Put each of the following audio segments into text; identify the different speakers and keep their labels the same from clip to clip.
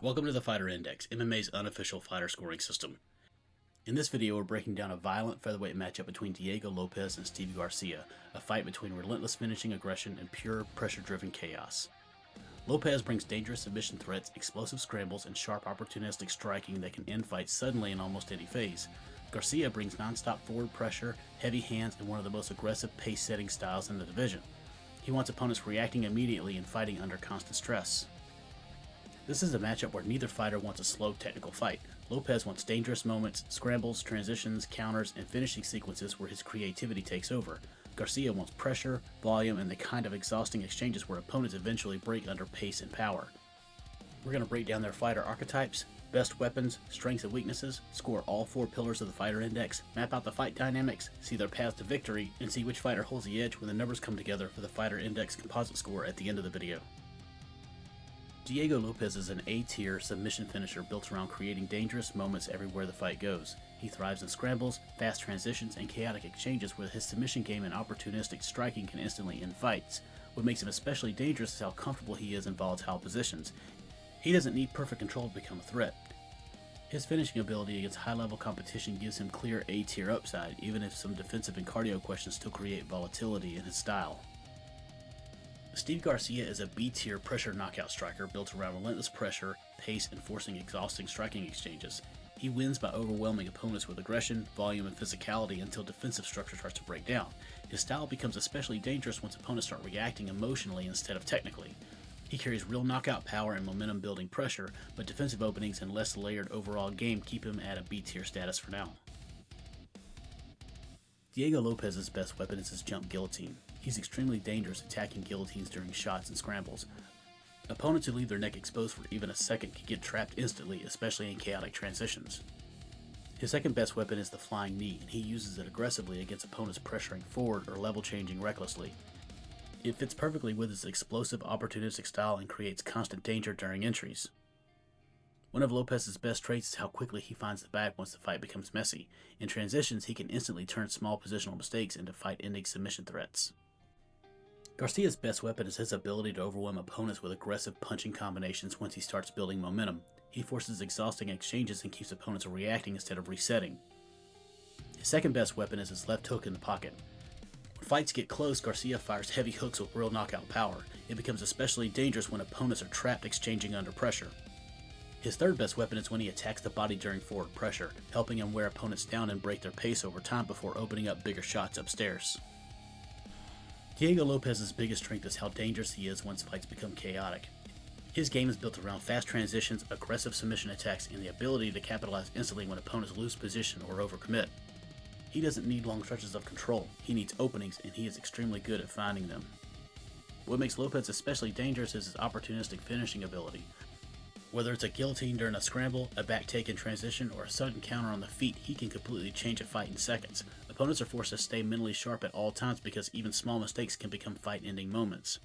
Speaker 1: Welcome to the Fighter Index, MMA's unofficial fighter scoring system. In this video, we're breaking down a violent featherweight matchup between Diego Lopes and Steve Garcia, a fight between relentless finishing aggression and pure pressure-driven chaos. Lopes brings dangerous submission threats, explosive scrambles, and sharp opportunistic striking that can end fights suddenly in almost any phase. Garcia brings nonstop forward pressure, heavy hands, and one of the most aggressive pace-setting styles in the division. He wants opponents reacting immediately and fighting under constant stress. This is a matchup where neither fighter wants a slow technical fight. Lopes wants dangerous moments, scrambles, transitions, counters, and finishing sequences where his creativity takes over. Garcia wants pressure, volume, and the kind of exhausting exchanges where opponents eventually break under pace and power. We're going to break down their fighter archetypes, best weapons, strengths and weaknesses, score all 4 pillars of the fighter index, map out the fight dynamics, see their path to victory, and see which fighter holds the edge when the numbers come together for the fighter index composite score at the end of the video. Diego Lopes is an A-tier submission finisher built around creating dangerous moments everywhere the fight goes. He thrives in scrambles, fast transitions, and chaotic exchanges where his submission game and opportunistic striking can instantly end fights. What makes him especially dangerous is how comfortable he is in volatile positions. He doesn't need perfect control to become a threat. His finishing ability against high-level competition gives him clear A-tier upside, even if some defensive and cardio questions still create volatility in his style. Steve Garcia is a B-tier pressure knockout striker built around relentless pressure, pace, and forcing exhausting striking exchanges. He wins by overwhelming opponents with aggression, volume, and physicality until defensive structure starts to break down. His style becomes especially dangerous once opponents start reacting emotionally instead of technically. He carries real knockout power and momentum-building pressure, but defensive openings and less layered overall game keep him at a B-tier status for now. Diego Lopes' best weapon is his jump guillotine. He's extremely dangerous attacking guillotines during shots and scrambles. Opponents who leave their neck exposed for even a second can get trapped instantly, especially in chaotic transitions. His second best weapon is the flying knee, and he uses it aggressively against opponents pressuring forward or level changing recklessly. It fits perfectly with his explosive, opportunistic style and creates constant danger during entries. One of Lopes' best traits is how quickly he finds the bag once the fight becomes messy. In transitions, he can instantly turn small positional mistakes into fight-ending submission threats. Garcia's best weapon is his ability to overwhelm opponents with aggressive punching combinations once he starts building momentum. He forces exhausting exchanges and keeps opponents reacting instead of resetting. His second best weapon is his left hook in the pocket. When fights get close, Garcia fires heavy hooks with real knockout power. It becomes especially dangerous when opponents are trapped exchanging under pressure. His third best weapon is when he attacks the body during forward pressure, helping him wear opponents down and break their pace over time before opening up bigger shots upstairs. Diego Lopes' biggest strength is how dangerous he is once fights become chaotic. His game is built around fast transitions, aggressive submission attacks, and the ability to capitalize instantly when opponents lose position or overcommit. He doesn't need long stretches of control, he needs openings, and he is extremely good at finding them. What makes Lopes especially dangerous is his opportunistic finishing ability. Whether it's a guillotine during a scramble, a back take in transition, or a sudden counter on the feet, he can completely change a fight in seconds. Opponents are forced to stay mentally sharp at all times because even small mistakes can become fight-ending moments.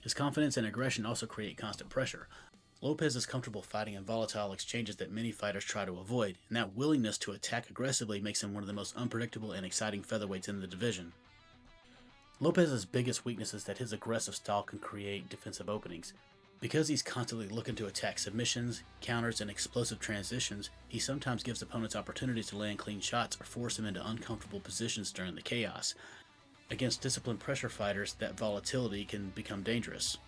Speaker 1: His confidence and aggression also create constant pressure. Lopes is comfortable fighting in volatile exchanges that many fighters try to avoid, and that willingness to attack aggressively makes him one of the most unpredictable and exciting featherweights in the division. Lopes' biggest weakness is that his aggressive style can create defensive openings. Because he's constantly looking to attack submissions, counters, and explosive transitions, he sometimes gives opponents opportunities to land clean shots or force them into uncomfortable positions during the chaos. Against disciplined pressure fighters, that volatility can become dangerous.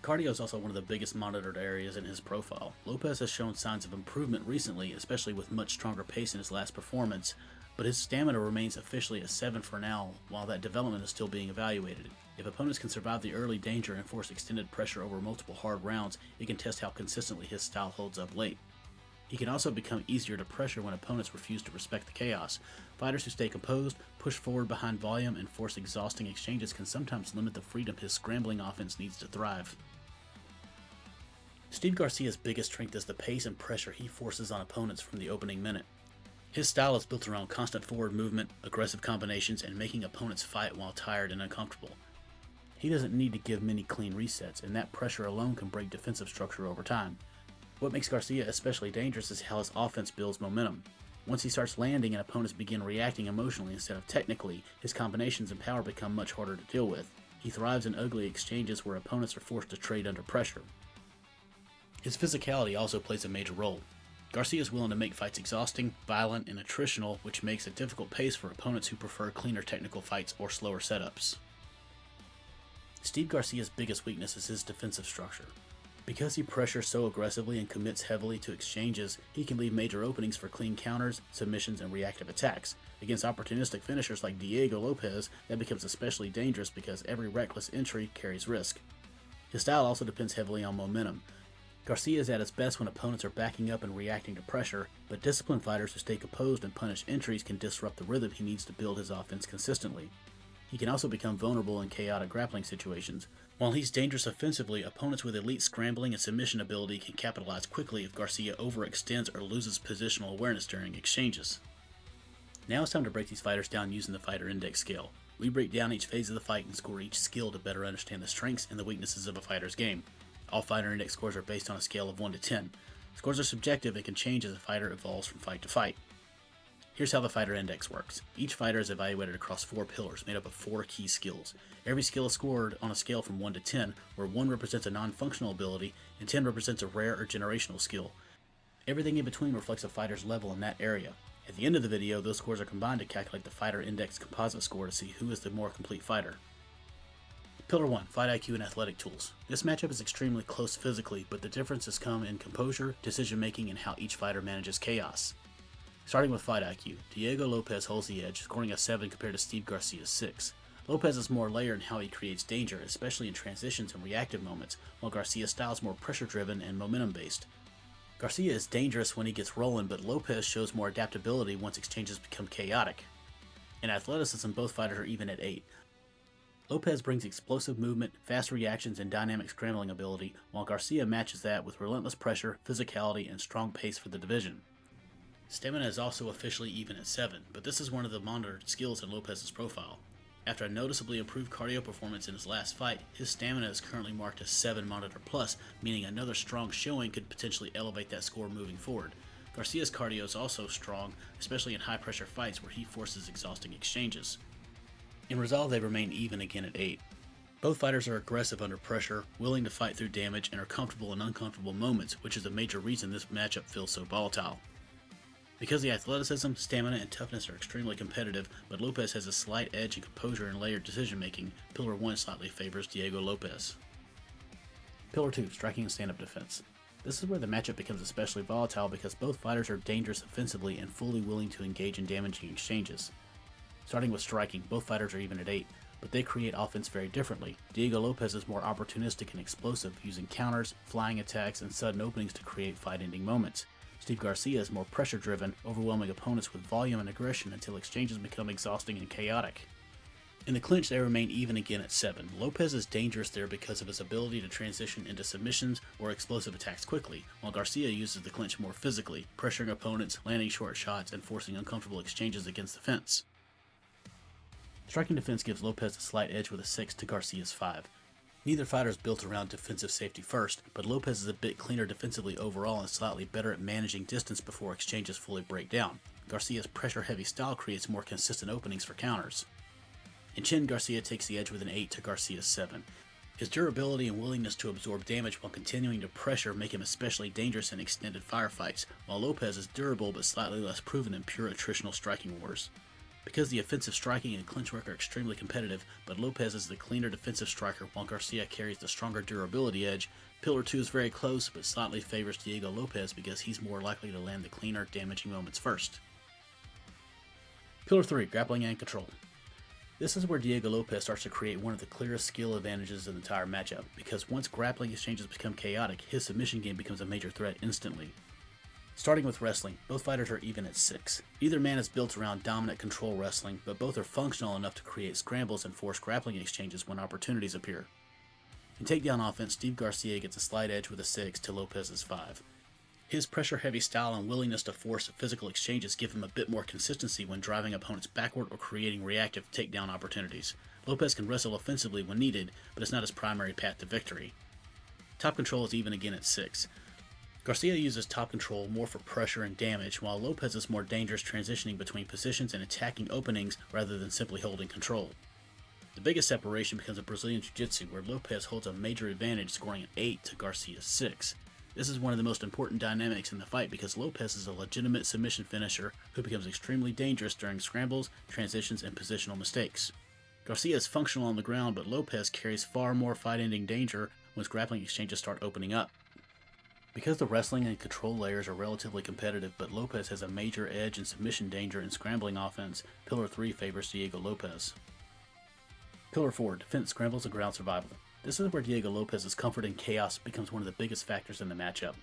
Speaker 1: Cardio is also one of the biggest monitored areas in his profile. Lopes has shown signs of improvement recently, especially with much stronger pace in his last performance, but his stamina remains officially a 7 for now, while that development is still being evaluated. If opponents can survive the early danger and force extended pressure over multiple hard rounds, it can test how consistently his style holds up late. He can also become easier to pressure when opponents refuse to respect the chaos. Fighters who stay composed, push forward behind volume, and force exhausting exchanges can sometimes limit the freedom his scrambling offense needs to thrive. Steve Garcia's biggest strength is the pace and pressure he forces on opponents from the opening minute. His style is built around constant forward movement, aggressive combinations, and making opponents fight while tired and uncomfortable. He doesn't need to give many clean resets, and that pressure alone can break defensive structure over time. What makes Garcia especially dangerous is how his offense builds momentum. Once he starts landing and opponents begin reacting emotionally instead of technically, his combinations and power become much harder to deal with. He thrives in ugly exchanges where opponents are forced to trade under pressure. His physicality also plays a major role. Garcia is willing to make fights exhausting, violent, and attritional, which makes a difficult pace for opponents who prefer cleaner technical fights or slower setups. Steve Garcia's biggest weakness is his defensive structure. Because he pressures so aggressively and commits heavily to exchanges, he can leave major openings for clean counters, submissions, and reactive attacks. Against opportunistic finishers like Diego Lopes, that becomes especially dangerous because every reckless entry carries risk. His style also depends heavily on momentum. Garcia is at his best when opponents are backing up and reacting to pressure, but disciplined fighters who stay composed and punish entries can disrupt the rhythm he needs to build his offense consistently. He can also become vulnerable in chaotic grappling situations. While he's dangerous offensively, opponents with elite scrambling and submission ability can capitalize quickly if Garcia overextends or loses positional awareness during exchanges. Now it's time to break these fighters down using the Fighter Index scale. We break down each phase of the fight and score each skill to better understand the strengths and the weaknesses of a fighter's game. All Fighter Index scores are based on a scale of 1 to 10. Scores are subjective and can change as a fighter evolves from fight to fight. Here's how the Fighter Index works. Each fighter is evaluated across 4 pillars made up of 4 key skills. Every skill is scored on a scale from 1 to 10, where 1 represents a non-functional ability and 10 represents a rare or generational skill. Everything in between reflects a fighter's level in that area. At the end of the video, those scores are combined to calculate the Fighter Index Composite score to see who is the more complete fighter. Pillar 1, Fight IQ and Athletic Tools. This matchup is extremely close physically, but the differences come in composure, decision making, and how each fighter manages chaos. Starting with Fight IQ, Diego Lopes holds the edge, scoring a 7 compared to Steve Garcia's 6. Lopes is more layered in how he creates danger, especially in transitions and reactive moments, while Garcia's style is more pressure-driven and momentum-based. Garcia is dangerous when he gets rolling, but Lopes shows more adaptability once exchanges become chaotic. In athleticism, both fighters are even at 8. Lopes brings explosive movement, fast reactions, and dynamic scrambling ability, while Garcia matches that with relentless pressure, physicality, and strong pace for the division. Stamina is also officially even at 7, but this is one of the monitored skills in Lopes' profile. After a noticeably improved cardio performance in his last fight, his stamina is currently marked as 7 monitor plus, meaning another strong showing could potentially elevate that score moving forward. Garcia's cardio is also strong, especially in high pressure fights where he forces exhausting exchanges. In resolve, they remain even again at 8. Both fighters are aggressive under pressure, willing to fight through damage, and are comfortable in uncomfortable moments, which is a major reason this matchup feels so volatile. Because the athleticism, stamina, and toughness are extremely competitive, but Lopes has a slight edge in composure and layered decision making, Pillar 1 slightly favors Diego Lopes. Pillar 2, Striking and Stand-Up Defense. This is where the matchup becomes especially volatile because both fighters are dangerous offensively and fully willing to engage in damaging exchanges. Starting with striking, both fighters are even at 8, but they create offense very differently. Diego Lopes is more opportunistic and explosive, using counters, flying attacks, and sudden openings to create fight-ending moments. Steve Garcia is more pressure-driven, overwhelming opponents with volume and aggression until exchanges become exhausting and chaotic. In the clinch, they remain even again at 7. Lopes is dangerous there because of his ability to transition into submissions or explosive attacks quickly, while Garcia uses the clinch more physically, pressuring opponents, landing short shots, and forcing uncomfortable exchanges against the fence. Striking defense gives Lopes a slight edge with a 6 to Garcia's 5. Neither fighter is built around defensive safety first, but Lopes is a bit cleaner defensively overall and slightly better at managing distance before exchanges fully break down. Garcia's pressure-heavy style creates more consistent openings for counters. In chin, Garcia takes the edge with an 8 to Garcia's 7. His durability and willingness to absorb damage while continuing to pressure make him especially dangerous in extended firefights, while Lopes is durable but slightly less proven in pure attritional striking wars. Because the offensive striking and clinch work are extremely competitive, but Lopes is the cleaner defensive striker while Garcia carries the stronger durability edge, Pillar 2 is very close but slightly favors Diego Lopes because he's more likely to land the cleaner, damaging moments first. Pillar 3, Grappling and Control. This is where Diego Lopes starts to create one of the clearest skill advantages in the entire matchup, because once grappling exchanges become chaotic, his submission game becomes a major threat instantly. Starting with wrestling, both fighters are even at 6. Either man is built around dominant control wrestling, but both are functional enough to create scrambles and force grappling exchanges when opportunities appear. In takedown offense, Steve Garcia gets a slight edge with a 6 to Lopes' 5. His pressure-heavy style and willingness to force physical exchanges give him a bit more consistency when driving opponents backward or creating reactive takedown opportunities. Lopes can wrestle offensively when needed, but it's not his primary path to victory. Top control is even again at 6. Garcia uses top control more for pressure and damage, while Lopes is more dangerous transitioning between positions and attacking openings rather than simply holding control. The biggest separation becomes a Brazilian Jiu-Jitsu, where Lopes holds a major advantage, scoring an 8 to Garcia's 6. This is one of the most important dynamics in the fight because Lopes is a legitimate submission finisher who becomes extremely dangerous during scrambles, transitions, and positional mistakes. Garcia is functional on the ground, but Lopes carries far more fight-ending danger once grappling exchanges start opening up. Because the wrestling and control layers are relatively competitive, but Lopes has a major edge in submission danger and scrambling offense, Pillar 3 favors Diego Lopes. Pillar 4, Defense, Scrambles, and Ground Survival. This is where Diego Lopes' comfort in chaos becomes one of the biggest factors in the matchup.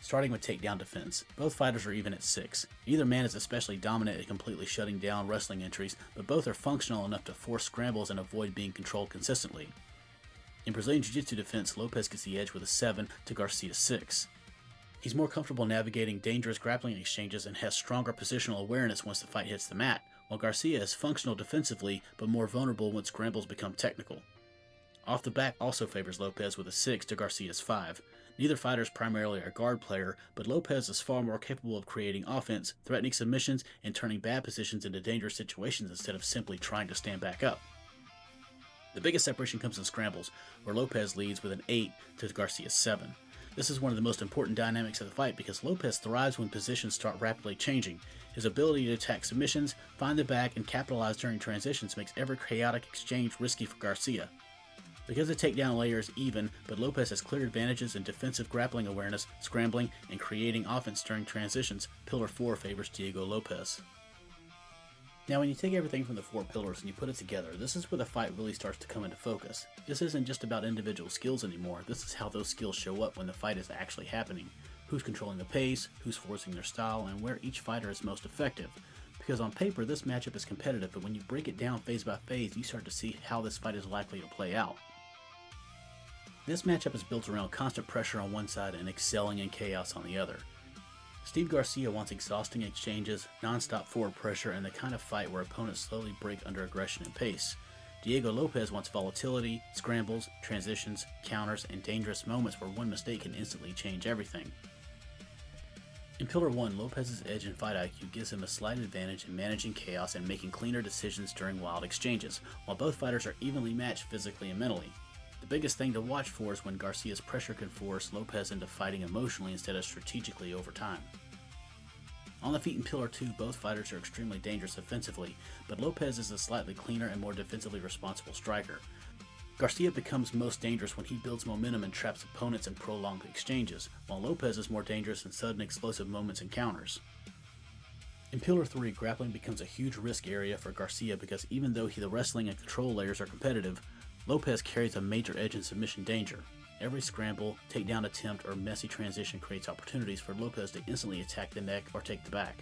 Speaker 1: Starting with takedown defense, both fighters are even at 6. Neither man is especially dominant at completely shutting down wrestling entries, but both are functional enough to force scrambles and avoid being controlled consistently. In Brazilian Jiu-Jitsu defense, Lopes gets the edge with a 7 to Garcia's 6. He's more comfortable navigating dangerous grappling exchanges and has stronger positional awareness once the fight hits the mat, while Garcia is functional defensively but more vulnerable when scrambles become technical. Off the back also favors Lopes with a 6 to Garcia's 5. Neither fighter is primarily a guard player, but Lopes is far more capable of creating offense, threatening submissions, and turning bad positions into dangerous situations instead of simply trying to stand back up. The biggest separation comes in scrambles, where Lopes leads with an 8 to Garcia's 7. This is one of the most important dynamics of the fight because Lopes thrives when positions start rapidly changing. His ability to attack submissions, find the back, and capitalize during transitions makes every chaotic exchange risky for Garcia. Because the takedown layer is even, but Lopes has clear advantages in defensive grappling awareness, scrambling, and creating offense during transitions, Pillar 4 favors Diego Lopes. Now when you take everything from the 4 pillars and you put it together, this is where the fight really starts to come into focus. This isn't just about individual skills anymore, this is how those skills show up when the fight is actually happening. Who's controlling the pace, who's forcing their style, and where each fighter is most effective. Because on paper this matchup is competitive, but when you break it down phase by phase, you start to see how this fight is likely to play out. This matchup is built around constant pressure on one side and excelling in chaos on the other. Steve Garcia wants exhausting exchanges, non-stop forward pressure, and the kind of fight where opponents slowly break under aggression and pace. Diego Lopes wants volatility, scrambles, transitions, counters, and dangerous moments where one mistake can instantly change everything. In Pillar 1, Lopes' edge in fight IQ gives him a slight advantage in managing chaos and making cleaner decisions during wild exchanges, while both fighters are evenly matched physically and mentally. The biggest thing to watch for is when Garcia's pressure can force Lopes into fighting emotionally instead of strategically over time. On the feet in Pillar 2, both fighters are extremely dangerous offensively, but Lopes is a slightly cleaner and more defensively responsible striker. Garcia becomes most dangerous when he builds momentum and traps opponents in prolonged exchanges, while Lopes is more dangerous in sudden explosive moments and counters. In Pillar 3, grappling becomes a huge risk area for Garcia because even though the wrestling and control layers are competitive, Lopes carries a major edge in submission danger. Every scramble, takedown attempt, or messy transition creates opportunities for Lopes to instantly attack the neck or take the back.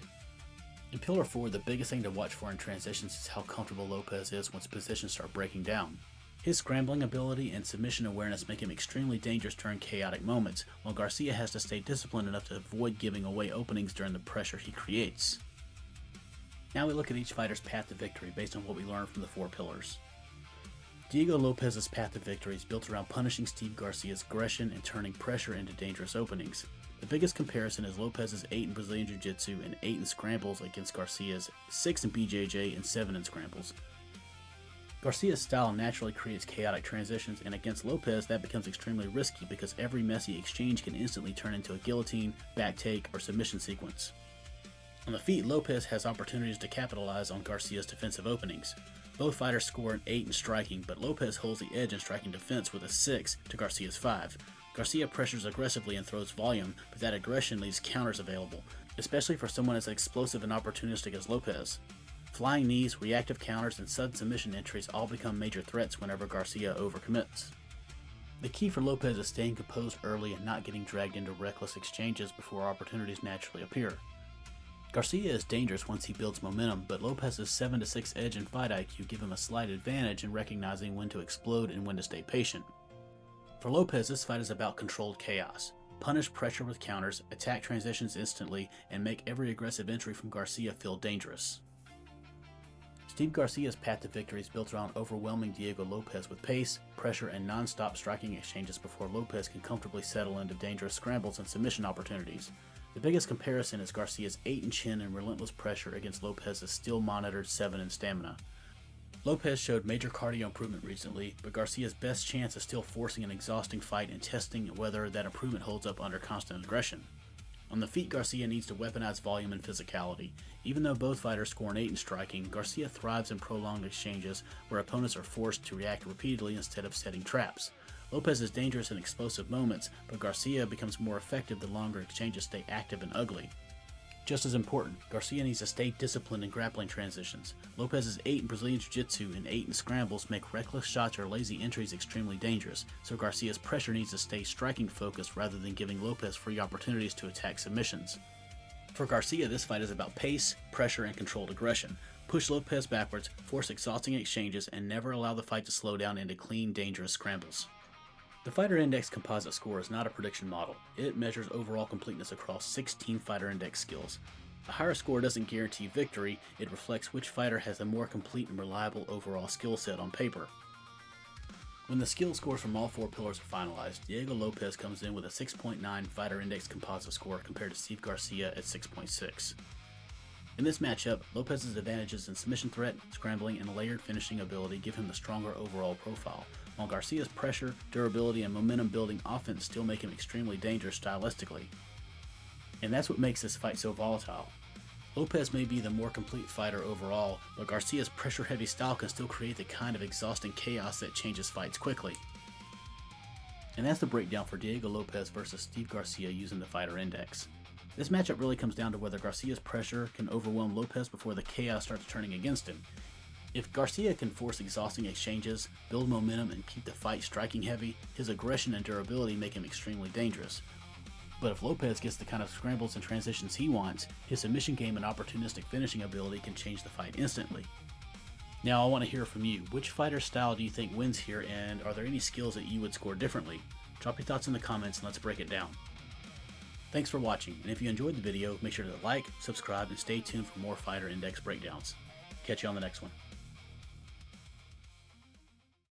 Speaker 1: In Pillar 4, the biggest thing to watch for in transitions is how comfortable Lopes is once positions start breaking down. His scrambling ability and submission awareness make him extremely dangerous during chaotic moments, while Garcia has to stay disciplined enough to avoid giving away openings during the pressure he creates. Now we look at each fighter's path to victory based on what we learned from the 4 pillars. Diego Lopes' path to victory is built around punishing Steve Garcia's aggression and turning pressure into dangerous openings. The biggest comparison is Lopes' 8 in Brazilian Jiu-Jitsu and 8 in scrambles against Garcia's 6 in BJJ and 7 in scrambles. Garcia's style naturally creates chaotic transitions, and against Lopes that becomes extremely risky because every messy exchange can instantly turn into a guillotine, back take, or submission sequence. On the feet, Lopes has opportunities to capitalize on Garcia's defensive openings. Both fighters score an 8 in striking, but Lopes holds the edge in striking defense with a 6 to Garcia's 5. Garcia pressures aggressively and throws volume, but that aggression leaves counters available, especially for someone as explosive and opportunistic as Lopes. Flying knees, reactive counters, and sudden submission entries all become major threats whenever Garcia overcommits. The key for Lopes is staying composed early and not getting dragged into reckless exchanges before opportunities naturally appear. Garcia is dangerous once he builds momentum, but Lopes' 7-6 edge in fight IQ give him a slight advantage in recognizing when to explode and when to stay patient. For Lopes, this fight is about controlled chaos. Punish pressure with counters, attack transitions instantly, and make every aggressive entry from Garcia feel dangerous. Steve Garcia's path to victory is built around overwhelming Diego Lopes with pace, pressure, and non-stop striking exchanges before Lopes can comfortably settle into dangerous scrambles and submission opportunities. The biggest comparison is Garcia's 8 in chin and relentless pressure against Lopes' still monitored 7 in stamina. Lopes showed major cardio improvement recently, but Garcia's best chance is still forcing an exhausting fight and testing whether that improvement holds up under constant aggression. On the feet, Garcia needs to weaponize volume and physicality. Even though both fighters score an 8 in striking, Garcia thrives in prolonged exchanges where opponents are forced to react repeatedly instead of setting traps. Lopes is dangerous in explosive moments, but Garcia becomes more effective the longer exchanges stay active and ugly. Just as important, Garcia needs to stay disciplined in grappling transitions. Lopes' 8 in Brazilian Jiu-Jitsu and 8 in Scrambles make reckless shots or lazy entries extremely dangerous, so Garcia's pressure needs to stay striking focused rather than giving Lopes free opportunities to attack submissions. For Garcia, this fight is about pace, pressure, and controlled aggression. Push Lopes backwards, force exhausting exchanges, and never allow the fight to slow down into clean, dangerous scrambles. The Fighter Index composite score is not a prediction model. It measures overall completeness across 16 Fighter Index skills. A higher score doesn't guarantee victory, it reflects which fighter has a more complete and reliable overall skill set on paper. When the skill scores from all 4 pillars are finalized, Diego Lopes comes in with a 6.9 Fighter Index composite score compared to Steve Garcia at 6.6. In this matchup, Lopes' advantages in submission threat, scrambling, and layered finishing ability give him the stronger overall profile, while Garcia's pressure, durability, and momentum-building offense still make him extremely dangerous stylistically. And that's what makes this fight so volatile. Lopes may be the more complete fighter overall, but Garcia's pressure-heavy style can still create the kind of exhausting chaos that changes fights quickly. And that's the breakdown for Diego Lopes versus Steve Garcia using the Fighter Index. This matchup really comes down to whether Garcia's pressure can overwhelm Lopes before the chaos starts turning against him. If Garcia can force exhausting exchanges, build momentum, and keep the fight striking heavy, his aggression and durability make him extremely dangerous. But if Lopes gets the kind of scrambles and transitions he wants, his submission game and opportunistic finishing ability can change the fight instantly. Now I want to hear from you. Which fighter style do you think wins here, and are there any skills that you would score differently? Drop your thoughts in the comments and let's break it down. Thanks for watching, and if you enjoyed the video, make sure to like, subscribe, and stay tuned for more Fighter Index breakdowns. Catch you on the next one.